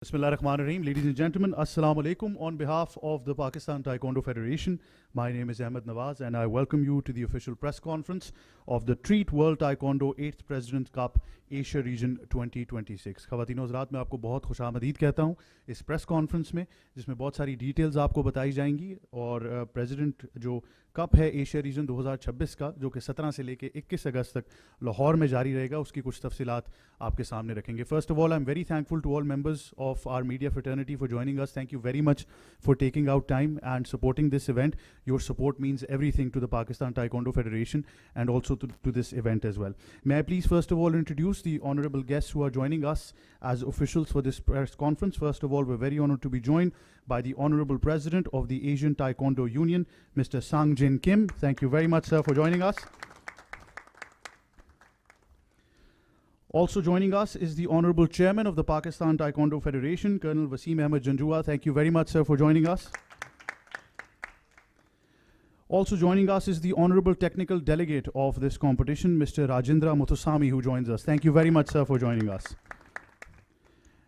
Bismillahirrahmanirrahim. Ladies and gentlemen, Assalamu alaikum. On behalf of the Pakistan Taekwondo Federation, my name is Ahmed Nawaz and I welcome you to the official press conference of the Treat World Taekwondo 8th President Cup Asia Region 2026. ख़वातीन हज़रात, मैं आपको बहुत खुशामदीद कहता हूँ इस press conference में, जिसमें बहुत सारी डिटेल्स आपको बताई जाएंगी और प्रेसिडेंट जो कप है एशिया रीजन 2026 का, जो कि 17 से लेकर 21 अगस्त तक लाहौर में जारी रहेगा, उसकी कुछ तफसीलात आपके सामने रखेंगे. First of all, I am very thankful to all members of our media fraternity for joining us. Thank you very much for taking out time and supporting this event. Your support means everything to the Pakistan Taekwondo Federation and also to this event as well. May I please first of all introduce the honorable guests who are joining us as officials for this press conference. First of all, we're very honored to be joined by the Honorable President of the Asian Taekwondo Union, Mr. Sang Jin Kim. Thank you very much, sir, for joining us. Also joining us is the Honorable Chairman of the Pakistan Taekwondo Federation, Colonel Wasim Ahmed Janjua. Thank you very much, sir, for joining us. Also joining us is the Honorable Technical Delegate of this competition, Mr. Rajendra Muthusamy, who joins us. Thank you very much, sir, for joining us.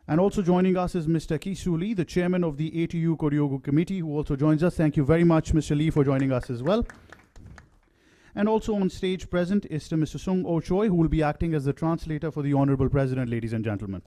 And also joining us is Mr. Kisu Lee, the Chairman of the ATU Koryogo Committee, who also joins us. Thank you very much, Mr. Lee, for joining us as well. And also on stage present is Mr. Sung Oh Choi, who will be acting as the translator for the Honorable President, ladies and gentlemen.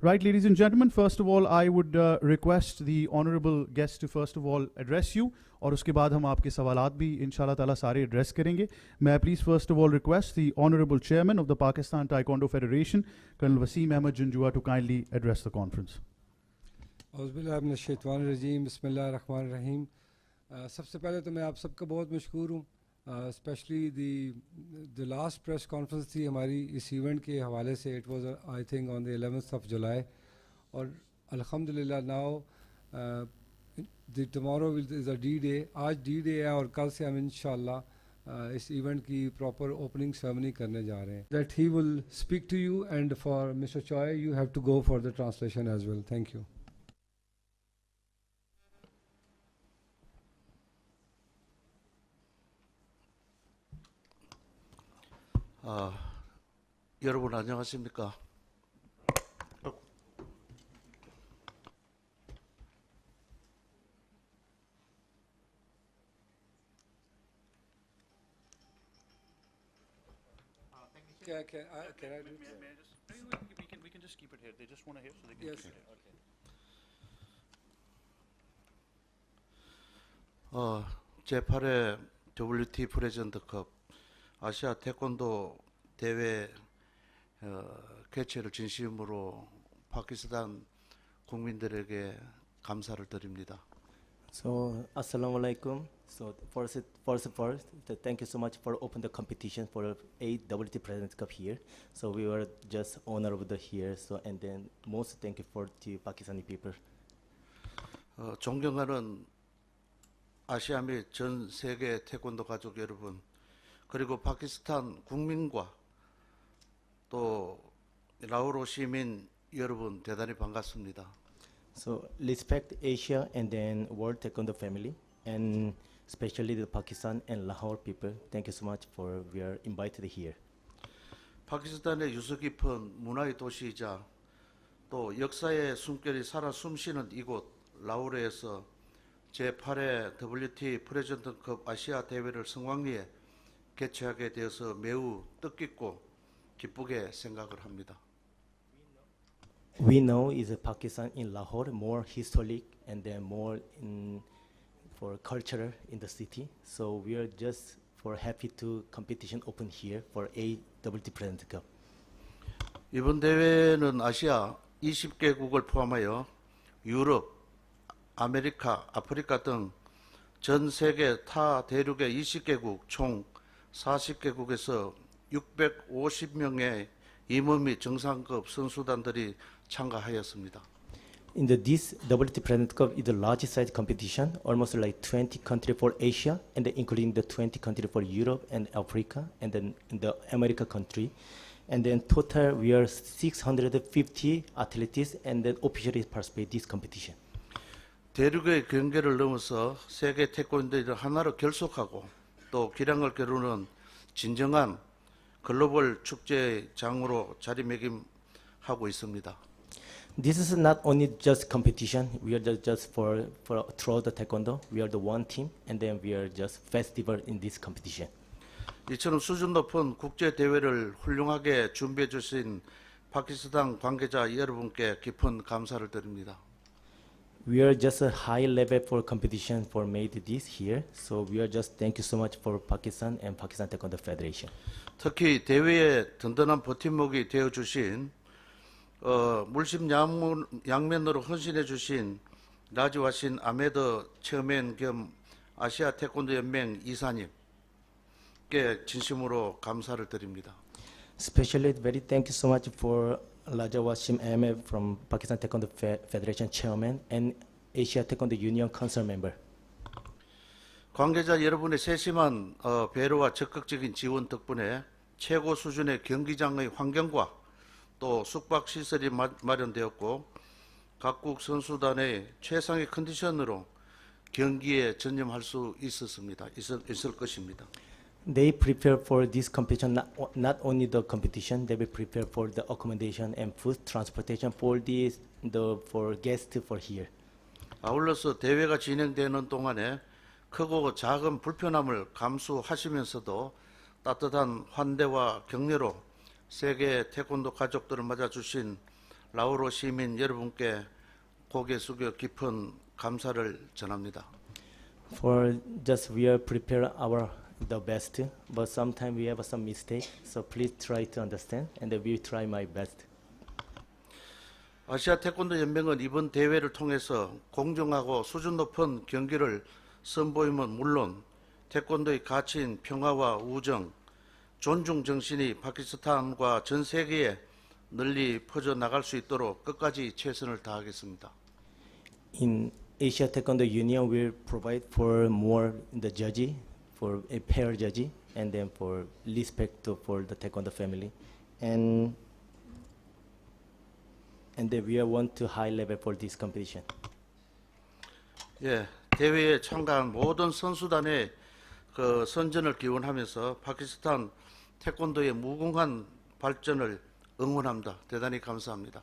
Right, ladies and gentlemen, first of all, I would request the honorable guest to first of all address you, और उसके बाद हम आपके सवालात भी इंशाल्लाह ताला सारे address करेंगे. May I please first of all request the honorable chairman of the Pakistan Taekwondo Federation, Colonel Wasim Ahmed Janjua, to kindly address the conference. औज़ुबिल्लाहि बिस्मिल्लाहिर्रहमानिर्रहीम. सबसे पहले तो मैं आप सबका बहुत मशकूर हूँ. Specially the last press conference थी हमारी इस इवेंट के हवाले से. It was I think on the 11th of July और अल्हम्दुलिल्लाह now the tomorrow is a D day. आज डी डे है और कल से हम इंशाल्लाह इस इवेंट की प्रॉपर ओपनिंग सेरेमनी करने जा रहे हैं. That he will speak to you and for mister Choi you have to go for the translation as well. Thank you. 여러분 안녕하십니까? Can I do it? We can just keep it here. They just want to hear, so they can Yes. keep it here. Okay. 제8회 WT 프레젠트컵 아시아 태권도 대회 개최를 진심으로 파키스탄 국민들에게 감사를 드립니다. So, Assalamu alaikum. So, first, thank you so much for opening the competition for 8 WT President Cup here. So, we were just honored over the here. So, and then most thank you for the Pakistani people. 존경하는 아시아 및 전 세계 태권도 가족 여러분, 그리고 파키스탄 국민과 또 라오르 시민 여러분 대단히 반갑습니다. So, respect Asia and then World Taekwondo family, and especially the Pakistan and Lahore people. Thank you so much for we are invited here. 파키스탄의 유서 깊은 문화의 도시이자 또 역사의 숨결이 살아 숨쉬는 이곳 라오르에서 제8회 WT 프레젠트컵 아시아 대회를 성황리에 개최하게 되어서 매우 뜻깊고 기쁘게 생각을 합니다. We know is a Pakistan in Lahore more historic and then more in for culture in the city. So we are just for happy to competition open here for AWT President Cup. 이번 대회는 아시아 20개국을 포함하여 유럽, 아메리카, 아프리카 등 전 세계 타 대륙의 20개국 총 40개국에서 650명의 임원 및 정상급 선수단들이 참가하였습니다. In this WT President Cup is the largest size competition, almost like 20 countries for Asia, and then including the 20 countries for Europe and Africa, and then in the America country. And then total we are 650 athletes and then officially participate this competition. 대륙의 경계를 넘어서 세계 태권도를 하나로 결속하고 또 기량을 겨루는 진정한 글로벌 축제장으로 자리매김 하고 있습니다. This is not only just competition. We are just for throughout the taekwondo. We are the one team, and then we are just festival in this competition. 이처럼 수준 높은 국제 대회를 훌륭하게 준비해 주신 파키스탄 관계자 여러분께 깊은 감사를 드립니다. We are just a high level for competition for made this here. So we are just thank you so much for Pakistan and Pakistan Taekwondo Federation. 특히 대회에 든든한 버팀목이 되어 주신 물심양면으로 헌신해 주신 라지와신 아메드 체어맨 겸 아시아 태권도 연맹 이사님께 진심으로 감사를 드립니다. Especially very thank you so much for Raja Wasim Ahmed from Pakistan Taekwondo Federation Chairman and Asia Taekwondo Union Council Member. 관계자 여러분의 세심한 배려와 적극적인 지원 덕분에 최고 수준의 경기장의 환경과 또 숙박 시설이 마련되었고 각국 선수단의 최상의 컨디션으로 경기에 전념할 수 있을 것입니다. They prepare for this competition, not only the competition, they will prepare for the accommodation and food transportation for for guests for here. 아울러서 대회가 진행되는 동안에 크고 작은 불편함을 감수하시면서도 따뜻한 환대와 격려로 세계 태권도 가족들을 맞아주신 라오로 시민 여러분께 고개 숙여 깊은 감사를 전합니다. For just we are prepare the best, but sometimes we have some mistake. So please try to understand, and we will try my best. 아시아 태권도 연맹은 이번 대회를 통해서 공정하고 수준 높은 경기를 선보임은 물론 태권도의 가치인 평화와 우정, 존중 정신이 파키스탄과 전 세계에 널리 퍼져 나갈 수 있도록 끝까지 최선을 다하겠습니다. In Asia Taekwondo Union will provide for more the judge, for a pair judge, and then for respect for the Taekwondo family, and then we want to high level for this competition. 예, 대회에 참가한 모든 선수단의 그 선전을 기원하면서 파키스탄 태권도의 무궁한 발전을 응원합니다. 대단히 감사합니다.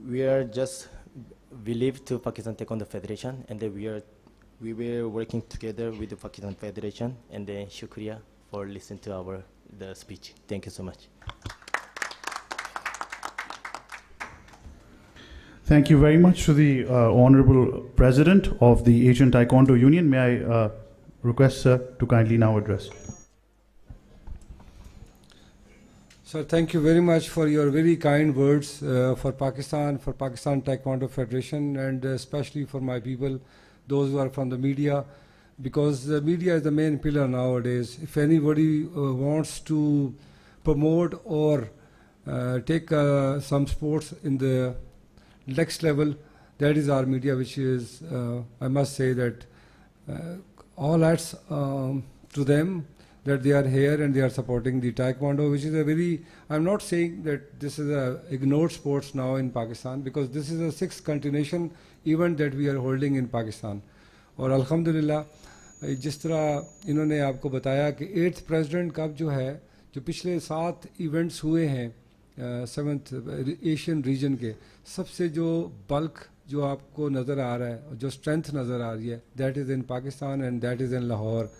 We are just believe to Pakistan Taekwondo Federation, and then we were working together with the Pakistan Federation, and then shukriya for listening to the speech. Thank you so much. Thank you very much to the Honorable President of the Asian Taekwondo Union. May I request sir to kindly now address. Sir, thank you very much for your very kind words for Pakistan Taekwondo Federation, and especially for my people, those who are from the media, because the media is the main pillar nowadays. If anybody wants to promote or take some sports in the next level, that is our media, which is, I must say that all hats to them, that they are here and they are supporting the Taekwondo, which is a very, I'm not saying that this is a ignored sports now in Pakistan, because this is a 6th continuation event that we are holding in Pakistan. और अल्हम्दुलिल्लाह जिस तरह इन्होंने आपको बताया कि 8th president cup जो है, जो पिछले 7 इवेंट्स हुए हैं 7th एशियन रीजन के, सबसे जो बल्क जो आपको नज़र आ रहा है, जो स्ट्रेंथ नज़र आ रही है, that is in Pakistan and that is in Lahore.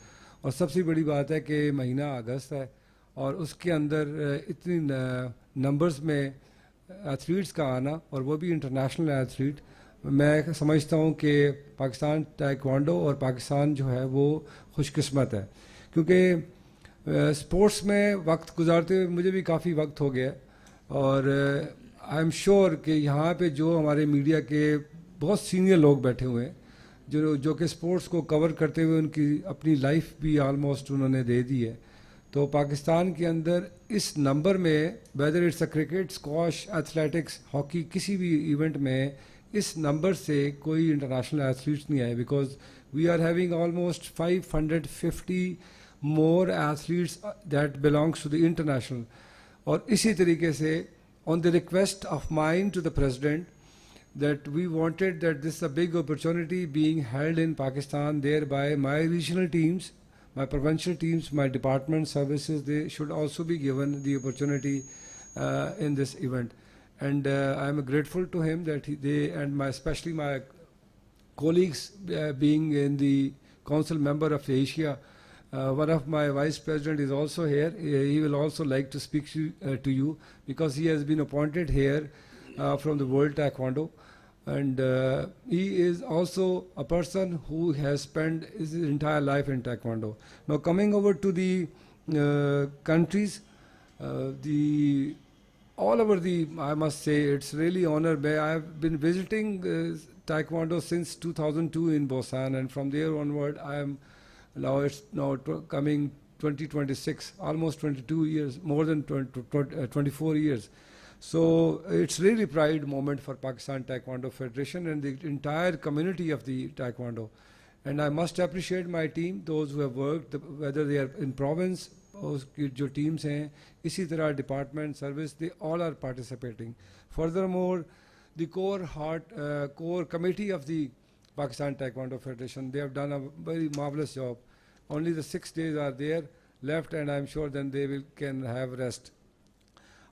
और सबसे बड़ी बात है कि महीना अगस्त है और उसके अंदर इतनी नंबर्स में एथलीट्स का आना, और वो भी इंटरनेशनल एथलीट, मैं समझता हूँ कि पाकिस्तान ताइक्वांडो और पाकिस्तान जो है वो खुशकिस्मत है, क्योंकि स्पोर्ट्स में वक्त गुजारते हुए मुझे भी काफ़ी वक्त हो गया. और आई एम श्योर कि यहाँ पे जो हमारे मीडिया के बहुत सीनियर लोग बैठे हुए हैं, जो कि स्पोर्ट्स को कवर करते हुए उनकी अपनी लाइफ भी आलमोस्ट उन्होंने दे दी है. तो पाकिस्तान के अंदर इस नंबर में, whether it's a cricket, squash, athletics, hockey, किसी भी इवेंट में इस नंबर से कोई इंटरनेशनल एथलीट्स नहीं आए, because we are having almost 550 more athletes that belongs to the international. और इसी तरीके से on the request of mine to the president, that we wanted that this is a big opportunity being held in Pakistan, thereby my regional teams, my provincial teams, my department services, they should also be given the opportunity in this event. and I'm grateful to him that they and my especially my colleagues being in the council member of Asia. One of my vice president is also here. He will also like to speak to you because he has been appointed here from the World Taekwondo, and he is also a person who has spent his entire life in Taekwondo. Now coming over to the countries, all over the, I must say, it's really honor. I have been visiting Taekwondo since 2002 in Busan, and from there onward, I am now coming 2026, almost 22 years, more than 24 years. So it's really pride moment for Pakistan Taekwondo Federation and the entire community of the Taekwondo. And I must appreciate my team, those who have worked, whether they are in province, जो teams हैं, इसी तरह department, service, they all are participating. Furthermore, the core committee of the Pakistan Taekwondo Federation, they have done a very marvelous job. Only the 6 days are there left, and I'm sure then they can have rest.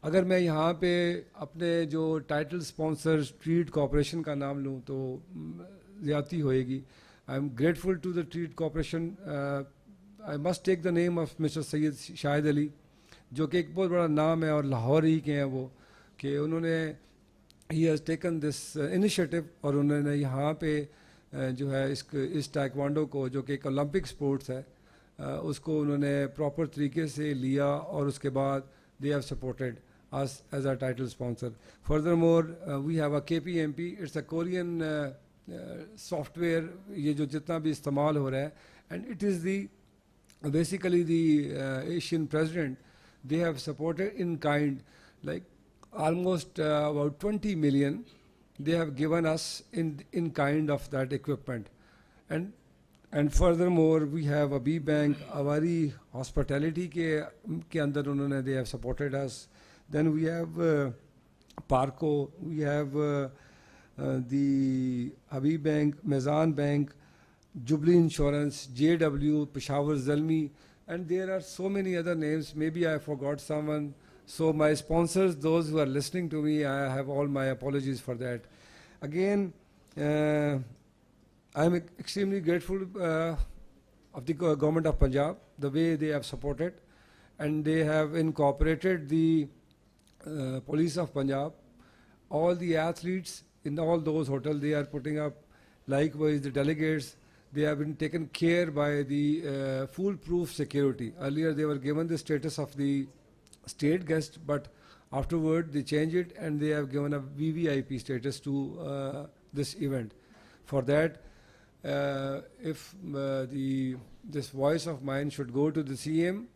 अगर मैं यहाँ पे अपने जो title sponsor treat corporation का नाम लूँ तो ज़्यादती होएगी. I am grateful to the Treet Corporation. I must take the name of mister Syed Shahid Ali, जो कि एक बहुत बड़ा नाम है और लाहौर ही के हैं वो, कि उन्होंने he has taken this initiative और उन्होंने यहाँ पे जो है इस टाइक्वांडो को, जो कि एक ओलंपिक स्पोर्ट्स है, उसको उन्होंने प्रॉपर तरीके से लिया और उसके बाद they have supported us as our title sponsor. Furthermore, we have a KPMP. It's a Korean software. ये जो जितना भी इस्तेमाल हो रहा है, and it is basically the Asian president. They have supported in kind, like almost about 20 million. They have given us in kind of that equipment, and furthermore we have a B Bank, Avari Hospitality के अंदर उन्होंने they have supported us. Then we have Parco, we have the Habib Bank, Mezan Bank, Jubilee Insurance, JW, Peshawar Zalmi, and there are so many other names. Maybe I forgot someone. So my sponsors, those who are listening to me, I have all my apologies for that. Again, I am extremely grateful of the government of Punjab, the way they have supported, and they have incorporated the police of Punjab. All the athletes in all those hotels, they are putting up, likewise the delegates, they have been taken care by the foolproof security. Earlier they were given the status of the state guest, but afterward they changed it and they have given a VVIP status to this event. For that, if this voice of mine should go to the CM,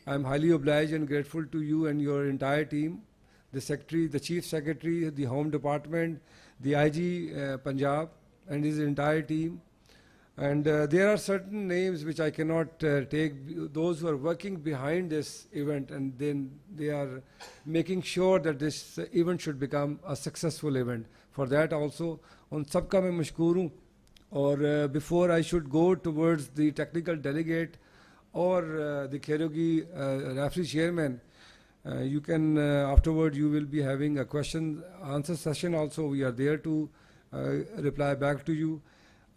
I am highly obliged and grateful to you and your entire team, the secretary, the chief secretary, the home department, the IG Punjab and his entire team. And there are certain names which I cannot take, those who are working behind this event, and then they are making sure that this event should become a successful event. For that also, on sabka mein mashkoor hoon. Or before I should go towards the technical delegate or the Kherogi referee chairman, you can afterward you will be having a question answer session also. We are there to reply back to you.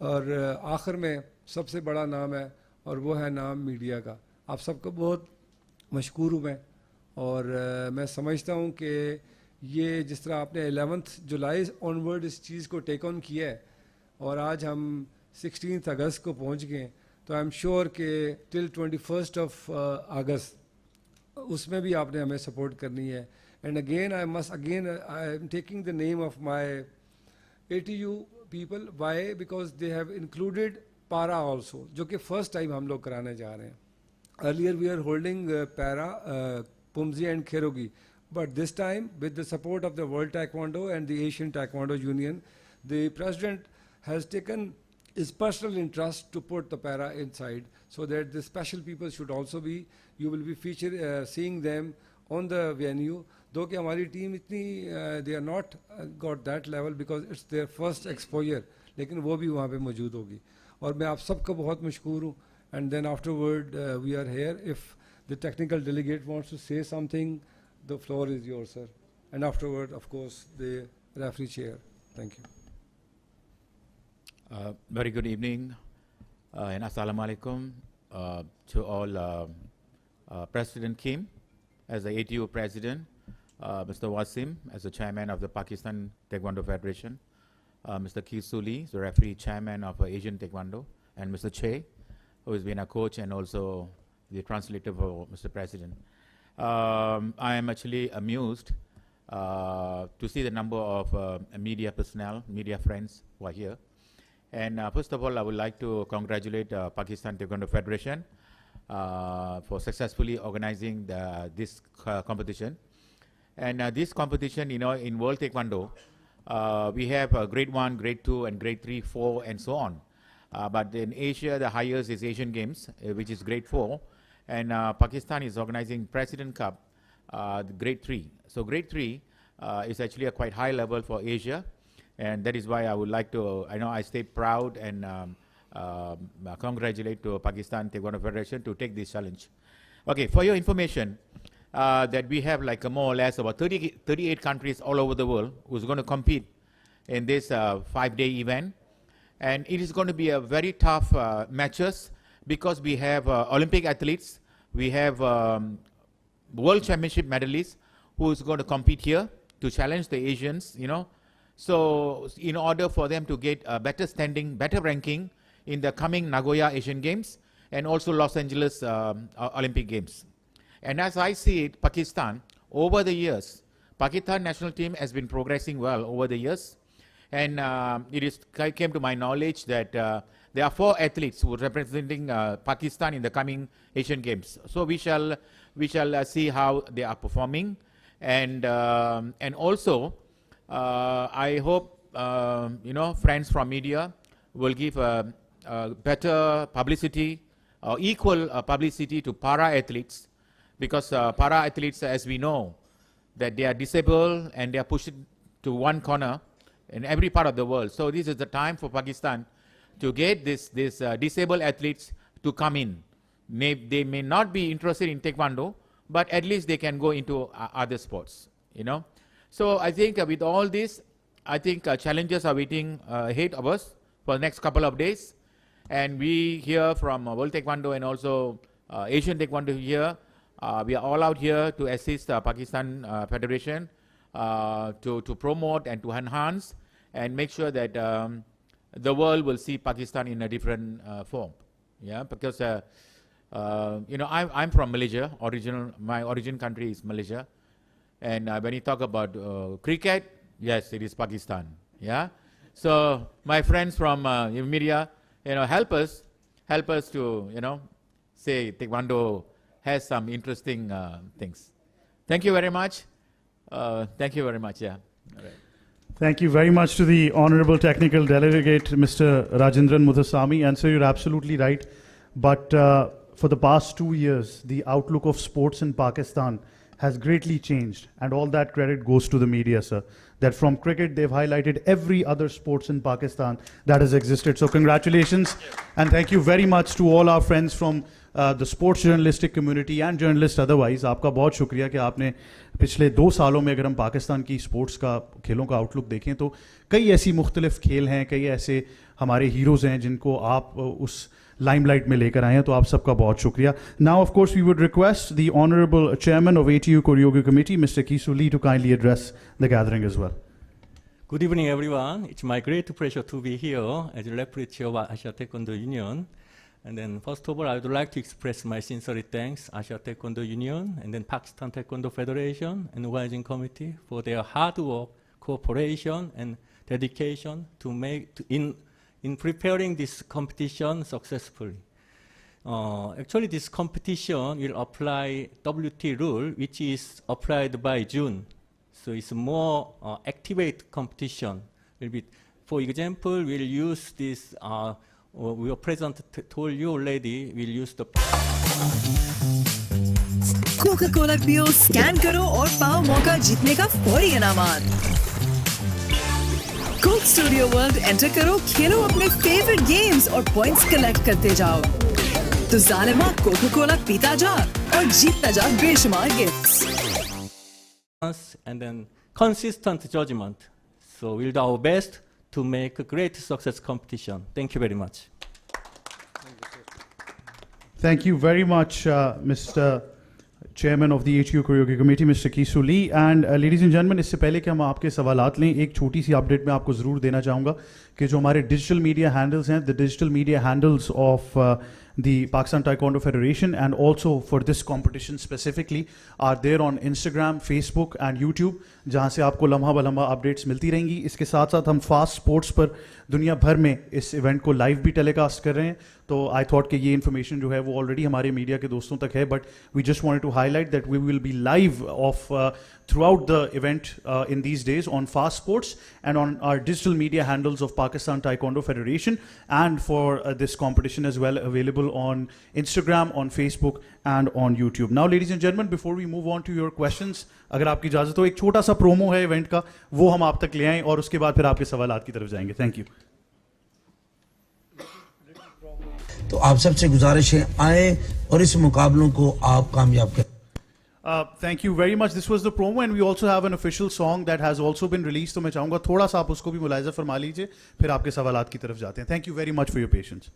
और आखिर में सबसे बड़ा नाम है और वो है नाम मीडिया का. आप सबको बहुत मशकूर हूँ मैं, और मैं समझता हूँ कि ये जिस तरह आपने 11 जुलाई ऑनवर्ड इस चीज़ को टेक ऑन किया है और आज हम 16 अगस्त को पहुँच गए, तो आई एम श्योर कि टिल 21 अगस्त उसमें भी आपने हमें सपोर्ट करनी है. And again I am taking the name of my ATU people. Why? Because they have included para also, जो कि first time हम लोग कराने जा रहे हैं. Earlier we are holding para, Pumzi and Kherogi, but this time with the support of the World Taekwondo and the Asian Taekwondo Union, the president has taken his personal interest to put the para inside, so that the special people should also be, you will be seeing them on the venue. Though कि हमारी team इतनी they are not got that level because it's their first exposure, लेकिन वो भी वहाँ पे मौजूद होगी. और मैं आप सबका बहुत मशकूर हूँ. And then afterward we are here. If the technical delegate wants to say something, the floor is yours, sir. and afterward, of course, the referee chair. Thank you. Very good evening and assalamu alaikum to all President Kim as the ATU president, Mr. Wasim as the chairman of the Pakistan Taekwondo Federation, Mr. Kisu Lee, the referee chairman of Asian Taekwondo, and Mr. Che, who has been a coach and also the translator for Mr. President. I am actually amused to see the number of media personnel, media friends who are here. And first of all, I would like to congratulate Pakistan Taekwondo Federation for successfully organizing this competition. And this competition, in World Taekwondo, we have grade 1, grade 2, and grade 3, 4, and so on. But in Asia, the highest is Asian Games, which is grade 4. And Pakistan is organizing President Cup, the grade 3. So grade 3 is actually a quite high level for Asia. And that is why I would like to, I stay proud and congratulate to Pakistan Taekwondo Federation to take this challenge. Okay, for your information, that we have like more or less about 38 countries all over the world who's going to compete in this 5-day event. And it is going to be a very tough matches because we have Olympic athletes, we have World Championship medalists who is going to compete here to challenge the Asians, So in order for them to get a better standing, better ranking in the coming Nagoya Asian Games and also Los Angeles Olympic Games. And as I see it, Pakistan, over the years, Pakistan national team has been progressing well over the years. And it came to my knowledge that there are 4 athletes who are representing Pakistan in the coming Asian Games. So we shall see how they are performing. And also, I hope, friends from media will give better publicity or equal publicity to para-athletes because para-athletes, as we know, that they are disabled and they are pushed to one corner in every part of the world. So this is the time for Pakistan to get this disabled athletes to come in. They may not be interested in Taekwondo, but at least they can go into other sports, So I think with all this, I think challenges are waiting ahead of us for the next couple of days. And we here from World Taekwondo and also Asian Taekwondo here, we are all out here to assist Pakistan Federation to promote and to enhance and make sure that the world will see Pakistan in a different form. Yeah, because I'm from Malaysia. My origin country is Malaysia. And when you talk about cricket, yes, it is Pakistan. Yeah. So my friends from media, help us to say Taekwondo has some interesting things. Thank you very much. Thank you very much. Yeah. All right. Thank you very much to the Honorable Technical Delegate, Mr. Rajendran Muthuswamy. And sir, you're absolutely right. But for the past 2 years, the outlook of sports in Pakistan has greatly changed. And all that credit goes to the media, sir. That from cricket, they've highlighted every other sports in Pakistan that has existed. So congratulations. And thank you very much to all our friends from the sports journalistic community and journalists otherwise. आपका बहुत शुक्रिया कि आपने पिछले 2 सालों में अगर हम पाकिस्तान की स्पोर्ट्स का खेलों का आउटलुक देखें तो कई ऐसी मुख्तलिफ खेल हैं, कई ऐसे हमारे हीरोज़ हैं जिनको आप उस लाइमलाइट में लेकर आए हैं, तो आप सबका बहुत शुक्रिया. Now of course we would request the Honorable Chairman of ATU Choreography Committee, Mr. Kisu Lee, to kindly address the gathering as well. Good evening, everyone. It's my great pleasure to be here as a referee chair of Asia Taekwondo Union. And then first of all, I would like to express my sincere thanks to Asia Taekwondo Union and then Pakistan Taekwondo Federation and Organizing Committee for their hard work, cooperation, and dedication in preparing this competition successfully. Actually, this competition will apply WT rule, which is applied by June. So it's more activate competition. For example, we'll use this. Your president told you already. We'll use the Coca-Cola पियो, scan करो और पाओ मौका जीतने का फौरी इनामात. Coke Studio World enter करो, खेलो अपने फेवरेट गेम्स और पॉइंट्स कलेक्ट करते जाओ. तो जालिमा कोका-कोला पीता जा और जीतता जा बेशुमार gifts. and then consistent judgment. So we'll do our best to make a great success competition. Thank you very much. Thank you very much, Mr. Chairman of the HU Karaoke Committee, Mr. Kisu Lee. And ladies and gentlemen, इससे पहले कि हम आपके सवालात लें, एक छोटी सी update मैं आपको ज़रूर देना चाहूँगा कि जो हमारे डिजिटल मीडिया हैंडल्स हैं, the digital media handles of the Pakistan Taekwondo Federation and also for this competition specifically are there on Instagram, Facebook and YouTube, जहाँ से आपको लम्हा बलम्हा अपडेट्स मिलती रहेंगी. इसके साथ साथ हम फास्ट स्पोर्ट्स पर दुनिया भर में इस इवेंट को लाइव भी टेलीकास्ट कर रहे हैं. तो आई थॉट कि ये इन्फॉर्मेशन जो है वो ऑलरेडी हमारे मीडिया के दोस्तों तक है, but we just wanted to highlight that we will be live of throughout the event in these days on Fast Sports and on our digital media handles of Pakistan Taekwondo Federation, and for this competition as well, available on Instagram, on Facebook and on YouTube. Now ladies and gentlemen, before we move on to your questions, अगर आपकी इजाज़त हो, एक छोटा सा promo है event का, वो हम आप तक ले आएँ और उसके बाद फिर आपके सवालात की तरफ जाएंगे. Thank you. तो आप सबसे गुजारिश है आए और इस मुकाबलों को आप कामयाब करें. Thank you very much. This was the promo and we also have an official song that has also been released. तो मैं चाहूँगा थोड़ा सा आप उसको भी मुलाहिज़ा फरमा लीजिए, फिर आपके सवालात की तरफ जाते हैं. Thank you very much for your patience.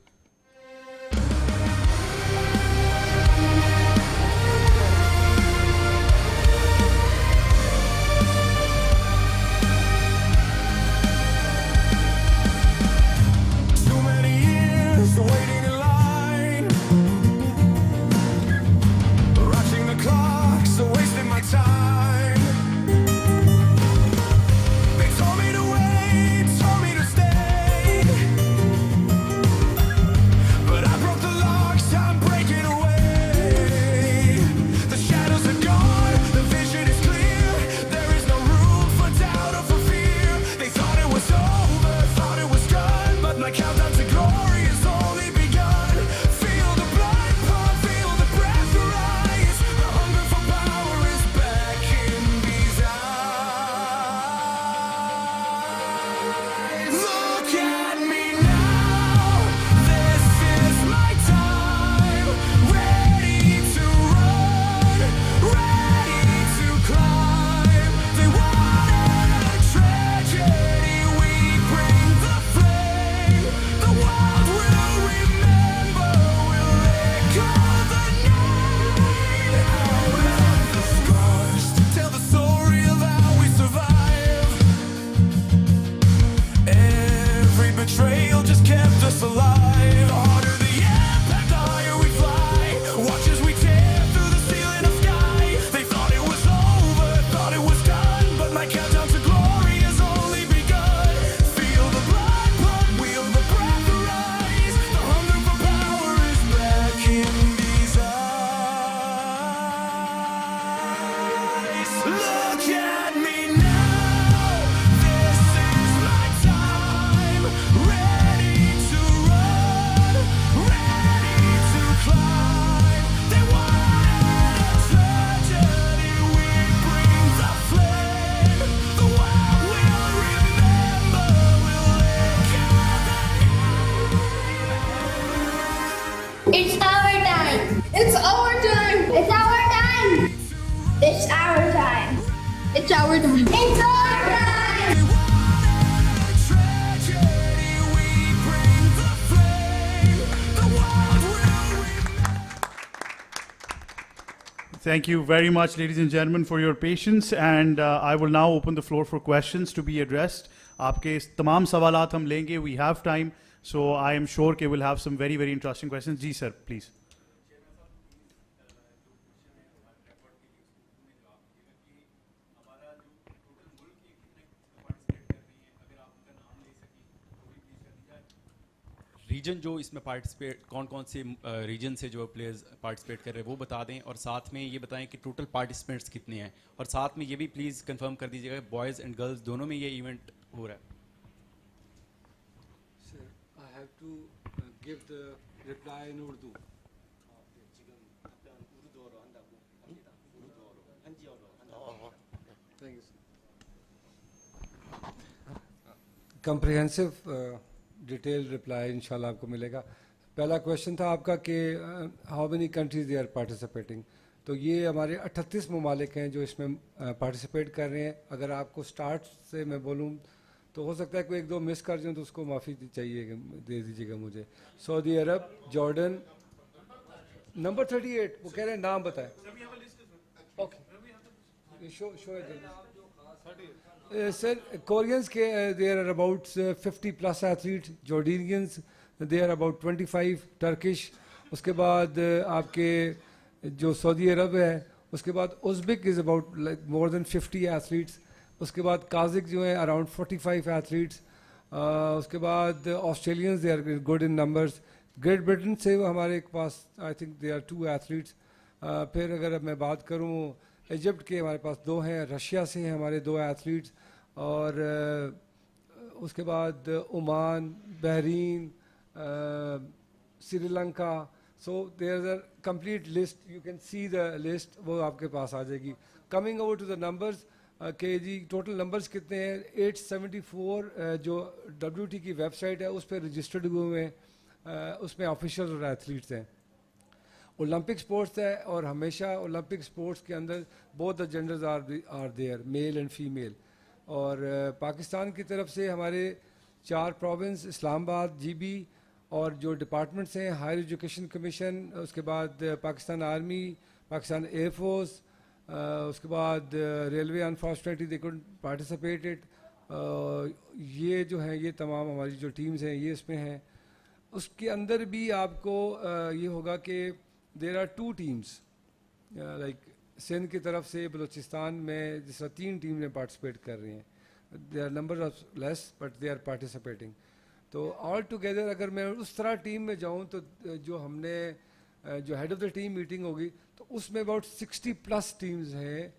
It's our time. It's our time. It's our time. It's our time. It's our time. It's our time. Thank you very much, ladies and gentlemen, for your patience. And I will now open the floor for questions to be addressed. आपके तमाम सवालात हम लेंगे. We have time. So I am sure we will have some very, very interesting questions. Ji sir, please. Reason जो इसमें participate कौन कौन से रीजन से जो प्लेयर्स पार्टिसिपेट कर रहे हैं वो बता दें, और साथ में ये बताएं कि टोटल पार्टिसिपेंट्स कितने हैं, और साथ में ये भी प्लीज़ कंफर्म कर दीजिएगा बॉयज़ एंड गर्ल्स दोनों में ये इवेंट हो रहा है. Sir, I have to give the reply in Urdu. Thank you, sir. Comprehensive detail reply इंशाल्लाह आपको मिलेगा. पहला क्वेश्चन था आपका कि how many countries they are participating. तो ये हमारे 38 ममालिक हैं जो इसमें पार्टिसिपेट कर रहे हैं. अगर आपको स्टार्ट से मैं बोलूँ तो हो सकता है कोई एक दो मिस कर जाऊँ तो उसको माफ़ी चाहिए, दे दीजिएगा मुझे. सऊदी अरब, जॉर्डन, नंबर 38, वो कह रहे हैं नाम बताएं. ओके, सर कोरियंस के there are about 50 plus athlete, Jordanians they are about 25, Turkish, उसके बाद आपके जो सऊदी अरब है, उसके बाद Uzbek is about like more than 50 athletes, उसके बाद काजिक जो है अराउंड 45 एथलीट्स, उसके बाद Australians they are good in numbers. Great Britain से हमारे पास I think they are 2 athletes. फिर अगर मैं बात करूँ इजिप्ट के हमारे पास 2 हैं, रशिया से हैं हमारे 2 एथलीट्स, और उसके बाद Oman, Bahrain, Sri Lanka. So there is a complete list, you can see the list, वो आपके पास आ जाएगी. Coming over to the numbers के जी, टोटल नंबर्स कितने हैं? 874 जो WT की वेबसाइट है उस पर रजिस्टर्ड हुए हैं, उसमें ऑफिशियल और एथलीट्स हैं. ओलंपिक स्पोर्ट्स है और हमेशा ओलंपिक स्पोर्ट्स के अंदर both the genders are there, male and female. और पाकिस्तान की तरफ से हमारे 4 प्रोविंस, इस्लामाबाद, GB, और जो डिपार्टमेंट्स हैं हायर एजुकेशन कमीशन, उसके बाद पाकिस्तान आर्मी, पाकिस्तान एयरफोर्स, उसके बाद railway unfortunately they couldn't participate it. ये जो हैं ये तमाम हमारी जो टीम्स हैं ये इसमें हैं. उसके अंदर भी आपको ये होगा कि there are 2 teams, like Sindh की तरफ से बलूचिस्तान में जिस तरह 3 टीमें पार्टिसिपेट कर रही हैं. They are number of less but they are participating. तो ऑल टुगेदर अगर मैं उस तरह टीम में जाऊँ तो जो हमने जो head of the team meeting होगी तो उसमें अबाउट 60 प्लस टीम्स हैं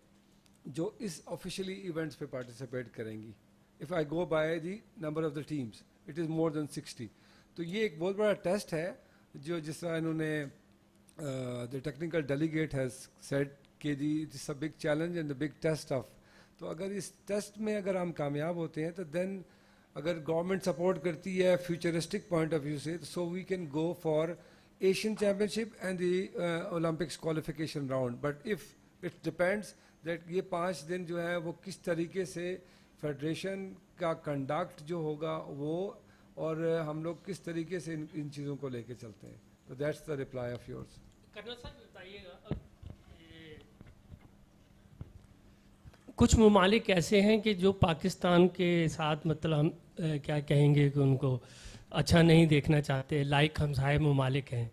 जो इस ऑफिशियली इवेंट्स पे पार्टिसिपेट करेंगी. If I go by the number of the teams it is more than 60. तो ये एक बहुत बड़ा टेस्ट है जो जिस तरह इन्होंने the technical delegate has said कि जी it's a big challenge and the big test of. तो अगर इस टेस्ट में अगर हम कामयाब होते हैं तो देन अगर गवर्नमेंट सपोर्ट करती है फ्यूचरिस्टिक पॉइंट ऑफ व्यू से, so we can go for Asian championship and the Olympics qualification round. But if it depends that ये 5 दिन जो है वो किस तरीके से फेडरेशन का कंडक्ट जो होगा वो, और हम लोग किस तरीके से इन चीज़ों को लेके चलते हैं. तो that's the reply of yours. Colonel साहब बताइएगा, कुछ ममालिक ऐसे हैं कि जो पाकिस्तान के साथ मतलब हम क्या कहेंगे कि उनको अच्छा नहीं देखना चाहते, लाइक हमसाये ममालिक हैं.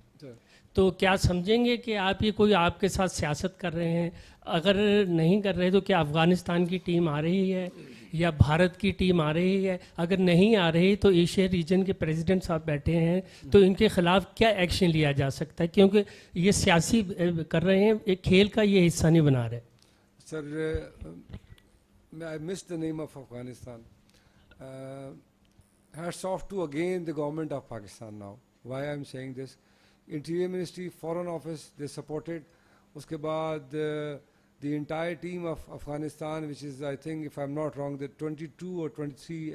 तो क्या समझेंगे कि आप ये कोई आपके साथ सियासत कर रहे हैं? अगर नहीं कर रहे तो क्या अफ़गानिस्तान की टीम आ रही है या भारत की टीम आ रही है? अगर नहीं आ रही तो एशिया रीजन के प्रेसिडेंट साहब बैठे हैं तो इनके ख़िलाफ़ क्या एक्शन लिया जा सकता है? क्योंकि ये सियासी कर रहे हैं, एक खेल का ये हिस्सा नहीं बना रहे. Sir I missed the name of Afghanistan. Hats off to again the government of Pakistan now. Why I am saying this? Interior Ministry, Foreign Office, they supported. Uske baad the entire team of Afghanistan, which is I think if I am not wrong, the 22 or 23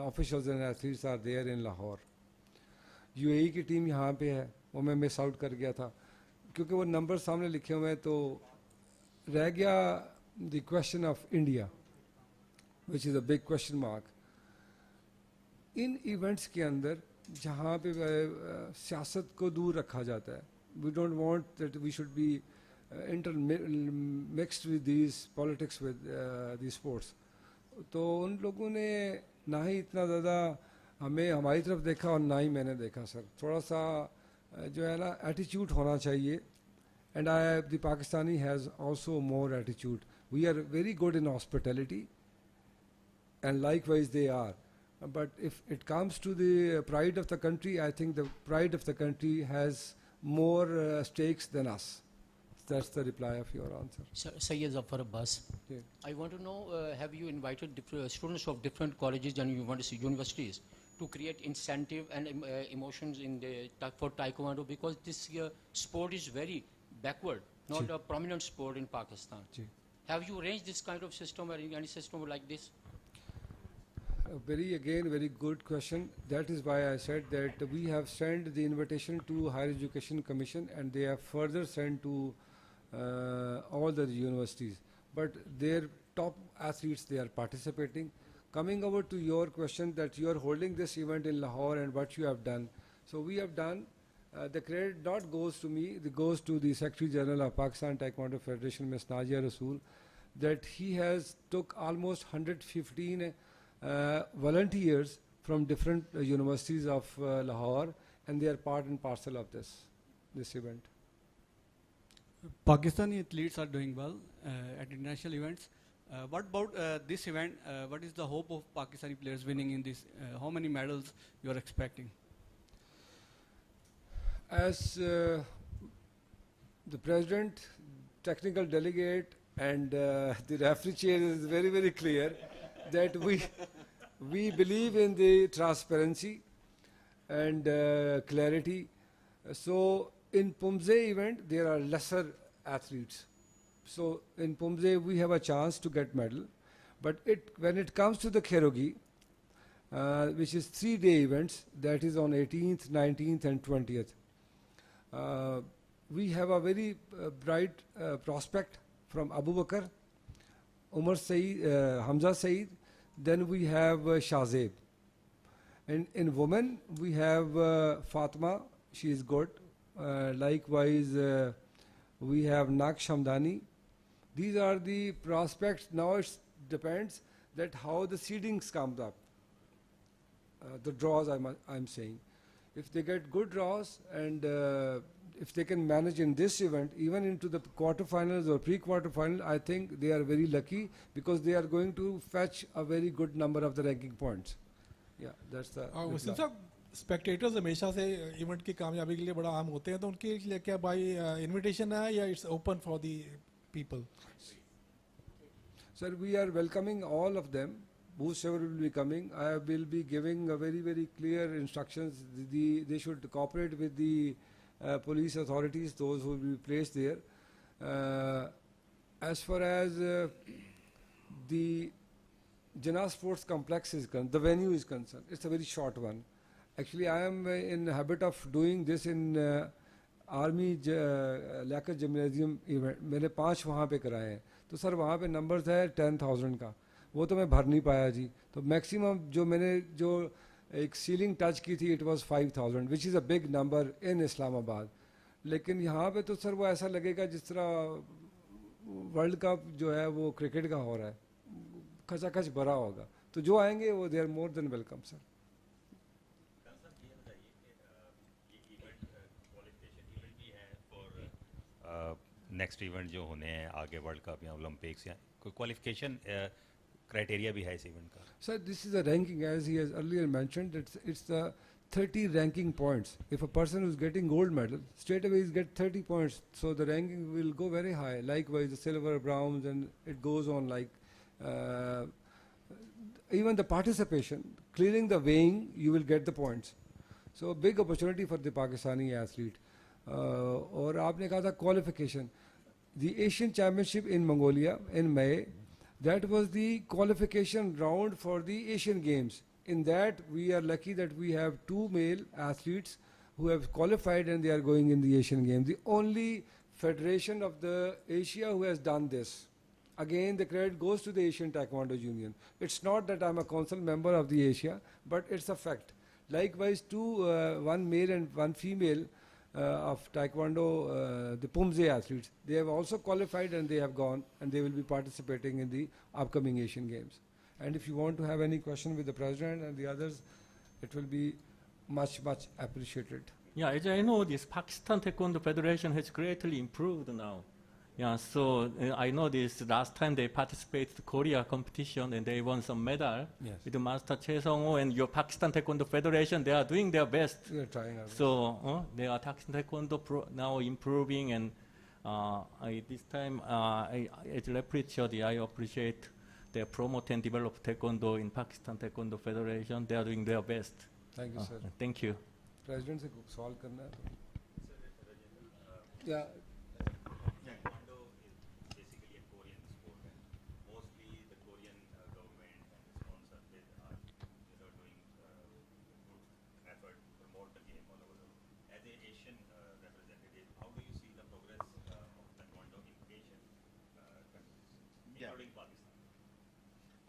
officials and athletes are there in Lahore. UAE की team यहाँ पे है, वो मैं miss out कर गया था क्योंकि वो नंबर सामने लिखे हुए हैं. तो रह गया the question of India, which is a big question mark. In events के अंदर जहाँ पे सियासत को दूर रखा जाता है, we don't want that we should be intermixed with these politics with these sports. तो उन लोगों ने ना ही इतना ज़्यादा हमें हमारी तरफ देखा और ना ही मैंने देखा. सर थोड़ा सा जो है ना एटीट्यूड होना चाहिए. And the Pakistani has also more attitude. We are very good in hospitality, and likewise they are. But if it comes to the pride of the country, I think the pride of the country has more stakes than us. That's the reply of your answer. Sayyid Zafar Abbas. Yeah. I want to know, have you invited students of different colleges and universities to create incentive and emotions in for Taekwondo? Because this sport is very backward, not a prominent sport in Pakistan. Have you arranged this kind of system or any system like this? Very good question. That is why I said that we have sent the invitation to Higher Education Commission, and they have further sent to all the universities. But their top athletes, they are participating. Coming over to your question that you are holding this event in Lahore and what you have done. So we have done, the credit not goes to me, it goes to the Secretary General of Pakistan Taekwondo Federation, Ms. Najia Rasool, that he has took almost 115 volunteers from different universities of Lahore, and they are part and parcel of this event. Pakistani athletes are doing well at international events. What about this event? What is the hope of Pakistani players winning in this? How many medals you are expecting? As the president, technical delegate, and the referee chair is very, very clear that we believe in the transparency and clarity. So in Pumse event, there are lesser athletes. So in Pumse, we have a chance to get medal. But when it comes to the Kherogi, which is 3-day events, that is on 18th, 19th, and 20th, we have a very bright prospect from Abu Bakr, Umar Saeed, Hamza Saeed. Then we have Shahzeb. And in women, we have Fatma, she is good. Likewise, we have Naksh Hamdani. These are the prospects. Now it depends that how the seedings comes up. The draws, I'm saying. If they get good draws and if they can manage in this event, even into the quarterfinals or pre-quarterfinal, I think they are very lucky because they are going to fetch a very good number of the ranking points. Yeah, that's the. Wasim साहब, spectators हमेशा से event की कामयाबी के लिए बड़ा आम होते हैं, तो उनके लिए क्या भाई invitation है या it's open for the people? Sir, we are welcoming all of them. Whosoever will be coming, I will be giving a very, very clear instructions. They should cooperate with the police authorities, those who will be placed there. As far as the Jinnah Sports Complex is concerned, the venue is concerned, it's a very short one. Actually, I am in the habit of doing this in Army Liaquat Gymnasium event. मैंने 5 वहाँ पे कराए हैं. तो sir वहाँ पे numbers है 10,000 का. वो तो मैं भर नहीं पाया जी. तो maximum जो मैंने जो एक सीलिंग टच की थी, it was 5,000, which is a big number in Islamabad. लेकिन यहाँ पे तो सर वो ऐसा लगेगा जिस तरह वर्ल्ड कप जो है वो क्रिकेट का हो रहा है, खचाखच भरा होगा. तो जो आएंगे वो they are more than welcome, sir. Next event जो होने हैं आगे वर्ल्ड कप या ओलंपिक्स या कोई क्वालिफिकेशन क्राइटेरिया भी है इस इवेंट का? Sir, this is a ranking, as he has earlier mentioned. It's the 30 ranking points. If a person is getting gold medal, straight away he get 30 points. So the ranking will go very high. Likewise, the silver, bronze, and it goes on like even the participation, clearing the weighing, you will get the points. So a big opportunity for the Pakistani athlete. और आपने कहा था qualification. The Asian Championship in Mongolia in May, that was the qualification round for the Asian Games. In that, we are lucky that we have 2 male athletes who have qualified and they are going in the Asian Games. The only federation of the Asia who has done this. Again, the credit goes to the Asian Taekwondo Union. It's not that I'm a council member of the Asia, but it's a fact. Likewise, 2, 1 male and 1 female of Taekwondo, the Pumse athletes, they have also qualified and they have gone and they will be participating in the upcoming Asian Games. And if you want to have any question with the President and the others, it will be much, much appreciated. Yeah, as I know, this Pakistan Taekwondo Federation has greatly improved now. Yeah, so I know this last time they participated in Korea competition and they won some medal. Yes. With the Master Choi Sung-ho and your Pakistan Taekwondo Federation, they are doing their best. We are trying our best. So they are Pakistan Taekwondo now improving, and this time as referee, I appreciate they promote and develop Taekwondo in Pakistan Taekwondo Federation. They are doing their best. Thank you, sir. Thank you. President से सवाल करना है तो. Yeah.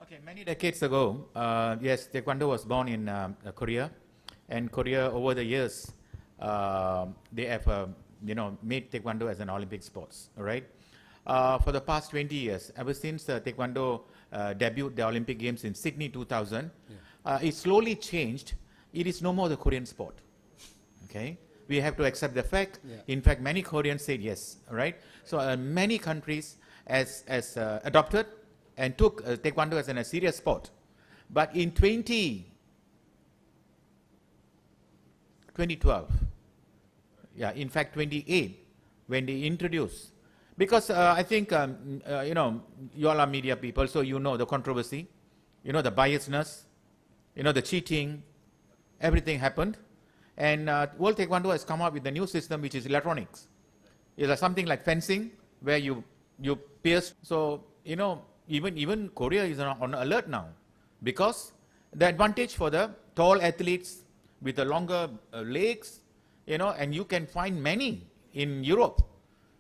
Okay, many decades ago, yes, Taekwondo was born in Korea, and Korea over the years, they have, made Taekwondo as an Olympic sports, all right? For the past 20 years, ever since Taekwondo debuted the Olympic Games in Sydney 2000, it slowly changed. It is no more the Korean sport, okay? We have to accept the fact. Yeah. In fact, many Koreans said yes, all right? So many countries as adopted and took Taekwondo as a serious sport. But in 2012, yeah, in fact 28, when they introduced, because I think, you all are media people, so you know the controversy, you know the biasness, you know the cheating, everything happened. And World Taekwondo has come up with a new system which is electronics. It's something like fencing where you pierce. So, even Korea is on alert now because the advantage for the tall athletes with the longer legs, and you can find many in Europe.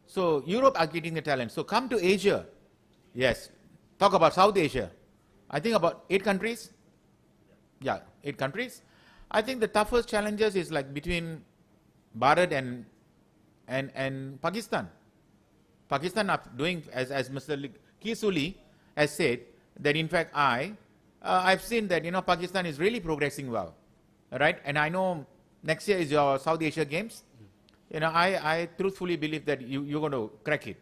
So Europe are getting the talent. So come to Asia. Yes. Talk about South Asia. I think about 8 countries. Yeah, 8 countries. I think the toughest challenges is like between Bharat and Pakistan. Pakistan are doing, as Mr. Kisuli has said, that in fact I've seen that Pakistan is really progressing well, right? And I know next year is your South Asia Games. I truthfully believe that you're going to crack it.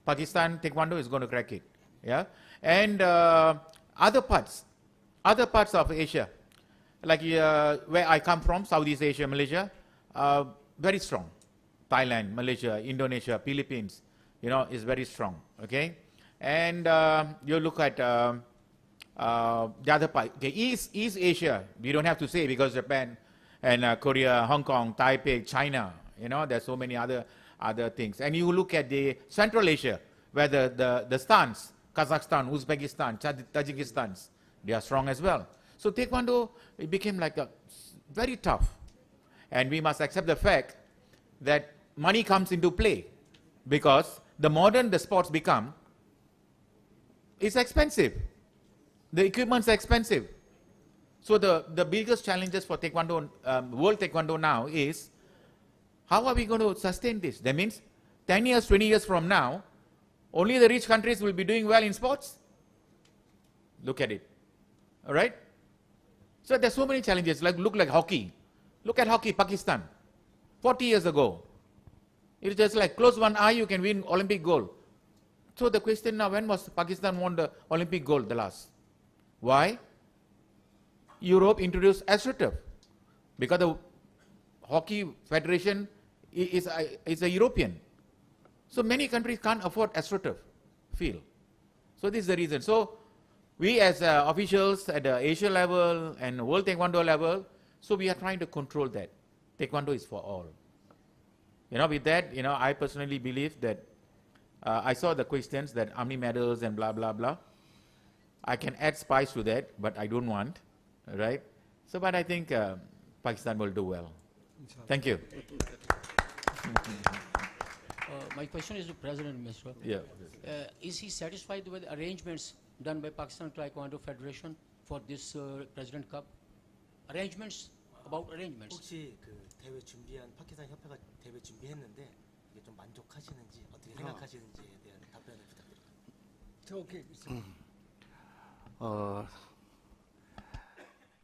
Pakistan Taekwondo is going to crack it, yeah. And other parts of Asia, like where I come from, Southeast Asia, Malaysia, very strong. Thailand, Malaysia, Indonesia, Philippines, is very strong, okay? And you look at the other part, okay, East Asia, we don't have to say because Japan and Korea, Hong Kong, Taipei, China, there's so many other things. And you look at the Central Asia, where the stans, Kazakhstan, Uzbekistan, Tajikistan, they are strong as well. So Taekwondo, it became like very tough. And we must accept the fact that money comes into play because the modern the sports become, it's expensive. The equipment's expensive. So the biggest challenges for Taekwondo, World Taekwondo now is, how are we going to sustain this? That means 10 years, 20 years from now, only the rich countries will be doing well in sports? Look at it, all right? So there's so many challenges, look like hockey. Look at hockey, Pakistan. 40 years ago, it's just like close one eye, you can win Olympic gold. So the question now, when was Pakistan won the Olympic gold the last? Why? Europe introduced AstroTurf because the hockey federation is a European. So many countries can't afford AstroTurf field. So this is the reason. So we as officials at the Asia level and World Taekwondo level, so we are trying to control that. Taekwondo is for all. With that, I personally believe that I saw the questions that how many medals and blah, blah, blah. I can add spice to that, but I don't want, right? So, but I think Pakistan will do well. Thank you. My question is to President Misra. Yeah. Is he satisfied with arrangements done by Pakistan Taekwondo Federation for this President Cup? Arrangements? About arrangements. 혹시 그 대회 준비한 파키스탄 협회가 대회 준비했는데 이게 좀 만족하시는지 어떻게 생각하시는지에 대한 답변을 부탁드립니다.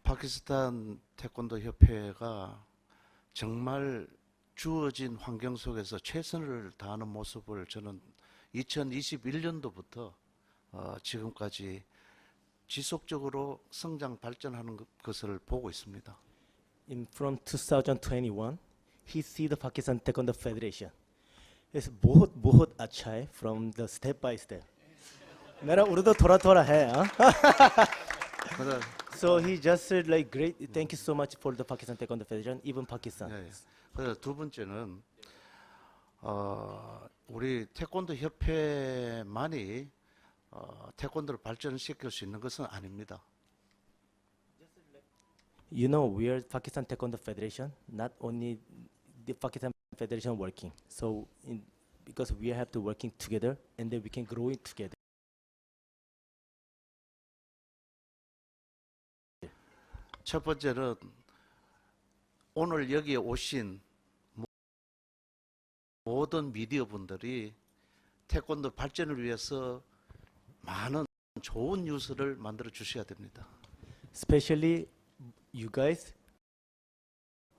파키스탄 태권도 협회가 정말 주어진 환경 속에서 최선을 다하는 모습을 저는 2021년도부터 지금까지 지속적으로 성장 발전하는 것을 보고 있습니다. From 2021, he see the Pakistan Taekwondo Federation. It's बहुत अच्छा है from the step by step. मेरा उर्दू थोड़ा है, हाँ? So he just said like, great, thank you so much for the Pakistan Taekwondo Federation, even Pakistan. 그래서 두 번째는 우리 태권도 협회만이 태권도를 발전시킬 수 있는 것은 아닙니다. We are Pakistan Taekwondo Federation, not only the Pakistan Federation working. So because we have to working together and then we can grow it together. 첫 번째는 오늘 여기에 오신 모든 미디어 분들이 태권도 발전을 위해서 많은 좋은 뉴스를 만들어 주셔야 됩니다. Especially you guys,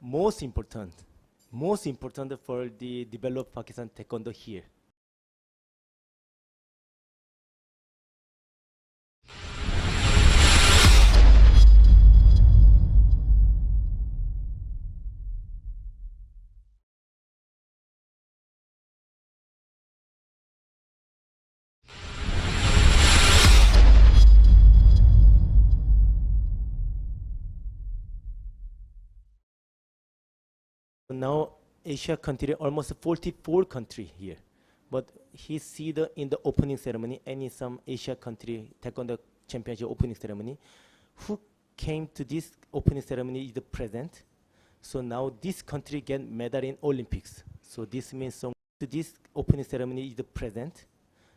most important for the developed Pakistan Taekwondo here. Now Asia country, almost 44 country here, but he see in the opening ceremony, some Asia country Taekwondo championship opening ceremony, who came to this opening ceremony is the present. So now this country get medal in Olympics. So this means to this opening ceremony is the present.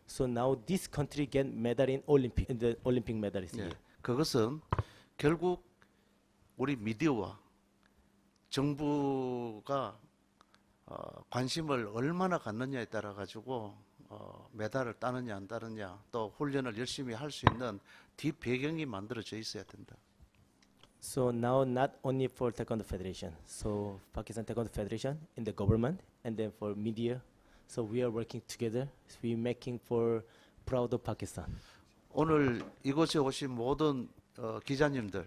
So now this country get medal in the Olympic medalist. 예, 그것은 결국 우리 미디어와 정부가 관심을 얼마나 갖느냐에 따라 가지고 메달을 따느냐 안 따느냐 또 훈련을 열심히 할 수 있는 뒷 배경이 만들어져 있어야 된다. So now not only for Taekwondo Federation, so Pakistan Taekwondo Federation in the government and then for media. So we are working together. So we making for proud of Pakistan. 오늘 이곳에 오신 모든 기자님들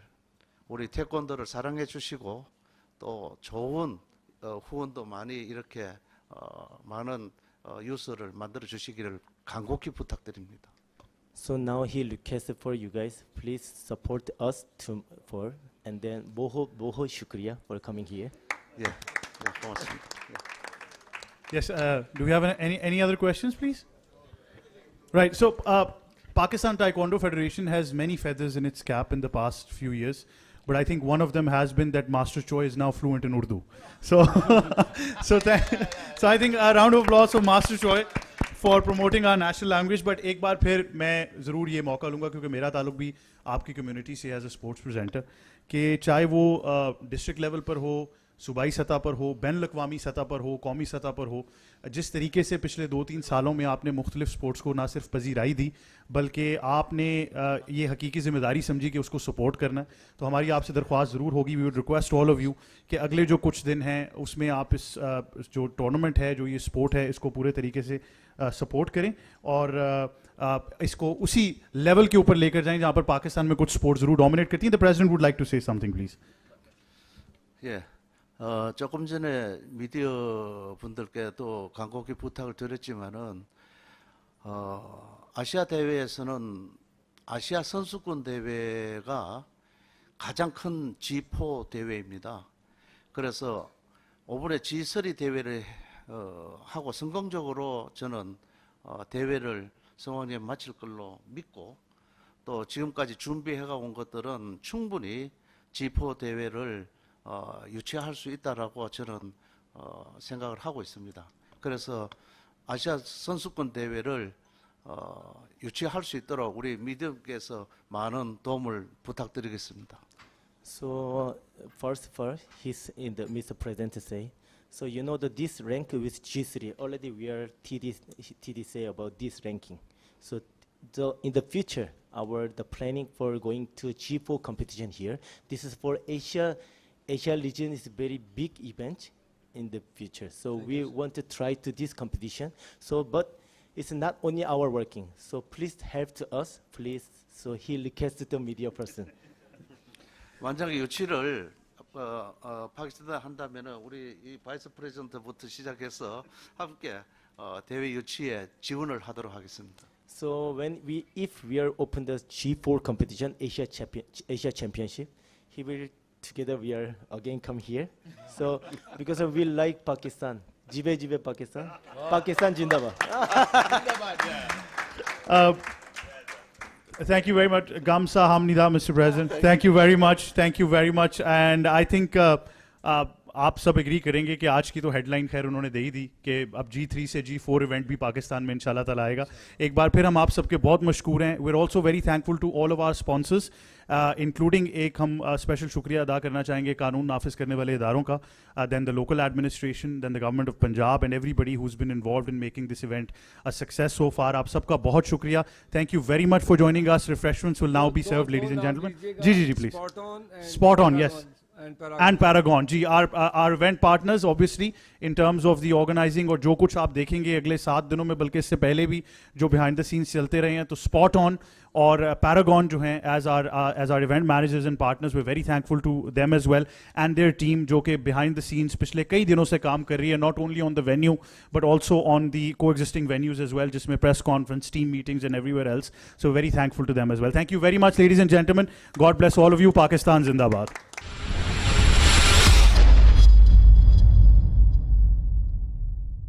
우리 태권도를 사랑해 주시고 또 좋은 후원도 많이 이렇게 많은 뉴스를 만들어 주시기를 간곡히 부탁드립니다. So now he requests for you guys, please support us and then boho shukriya for coming here. 예, 고맙습니다. Yes, do we have any other questions, please? Right, so Pakistan Taekwondo Federation has many feathers in its cap in the past few years. But I think one of them has been that Master Choi is now fluent in Urdu. So, so I think a round of applause for Master Choi for promoting our national language. But एक बार फिर मैं ज़रूर ये मौका लूँगा क्योंकि मेरा ताल्लुक भी आपकी कम्युनिटी से एज अ स्पोर्ट्स प्रेजेंटर कि चाहे वो डिस्ट्रिक्ट लेवल पर हो, सूबाई सतह पर हो, बैन अवी सतह पर हो, कौमी सतह पर हो, जिस तरीके से पिछले 2-3 सालों में आपने मुख्तलिफ स्पोर्ट्स को ना सिर्फ पजीराई दी बल्कि आपने ये हकीकी ज़िम्मेदारी समझी कि उसको सपोर्ट करना है, तो हमारी आपसे दरख्वास्त ज़रूर होगी, we would request all of you कि अगले जो कुछ दिन हैं उसमें आप इस जो टूर्नामेंट है, जो ये स्पोर्ट है, इसको पूरे तरीके से सपोर्ट करें और इसको उसी लेवल के ऊपर लेकर जाएं जहाँ पर पाकिस्तान में कुछ स्पोर्ट्स ज़रूर डोमिनेट करती हैं. The president would like to say something please. 예. 조금 전에 미디어 분들께도 간곡히 부탁을 드렸지만은 아시아 대회에서는 아시아 선수권 대회가 가장 큰 G4 대회입니다. 그래서 이번에 G3 대회를 하고 성공적으로 저는 대회를 성황리에 마칠 걸로 믿고 또 지금까지 준비해 온 것들은 충분히 G4 대회를 유치할 수 있다라고 저는 생각을 하고 있습니다. 그래서 아시아 선수권 대회를 유치할 수 있도록 우리 미디어께서 많은 도움을 부탁드리겠습니다. So first, Mr. President say, so you know that this rank with G3 already we are TD say about this ranking. So in the future, the planning for going to G4 competition here. This is for Asia region is a very big event in the future. So we want to try to this competition. So, but it's not only our working. So please help to us, please. So he requested the media person. 만약에 유치를 파키스탄에 한다면은 우리 이 바이스 프레지던트부터 시작해서 함께 대회 유치에 지원을 하도록 하겠습니다. So if we are open the G4 competition, Asia Championship, he will. Together we are again come here. So because we like Pakistan, jibe Pakistan, Pakistan Jindabad. Thank you very much, Gamsa Hamnida, Mr. President. Thank you very much. And I think आप सब agree करेंगे कि आज की तो headline खैर उन्होंने दे ही दी कि अब G3 से G4 इवेंट भी पाकिस्तान में इंशाल्लाह ताला आएगा। एक बार फिर हम आप सबके बहुत मशकूर हैं। We are also very thankful to all of our sponsors, including एक हम स्पेशल शुक्रिया अदा करना चाहेंगे कानून नाफिज करने वाले इदारों का, then the local administration, then the government of Punjab and everybody who is been involved in making this event a success so far. आप सबका बहुत शुक्रिया। Thank you very much for joining us. Refreshments will now be served ladies and gentleman. जी please. Spot on, yes. And Paragon, जी, our event partners obviously in terms of the organizing, और जो कुछ आप देखेंगे अगले 7 दिनों में, बल्कि इससे पहले भी जो behind the scenes चलते रहे हैं, तो Spot On और Paragon जो हैं as our event managers and partners, we're very thankful to them as well and their team जो कि behind the scenes पिछले कई दिनों से काम कर रही है, not only on the venue but also on the coexisting venues as well, जिसमें press conference, team meetings and everywhere else. So very thankful to them as well. Thank you very much, ladies and gentlemen. God bless all of you. Pakistan Zindabad.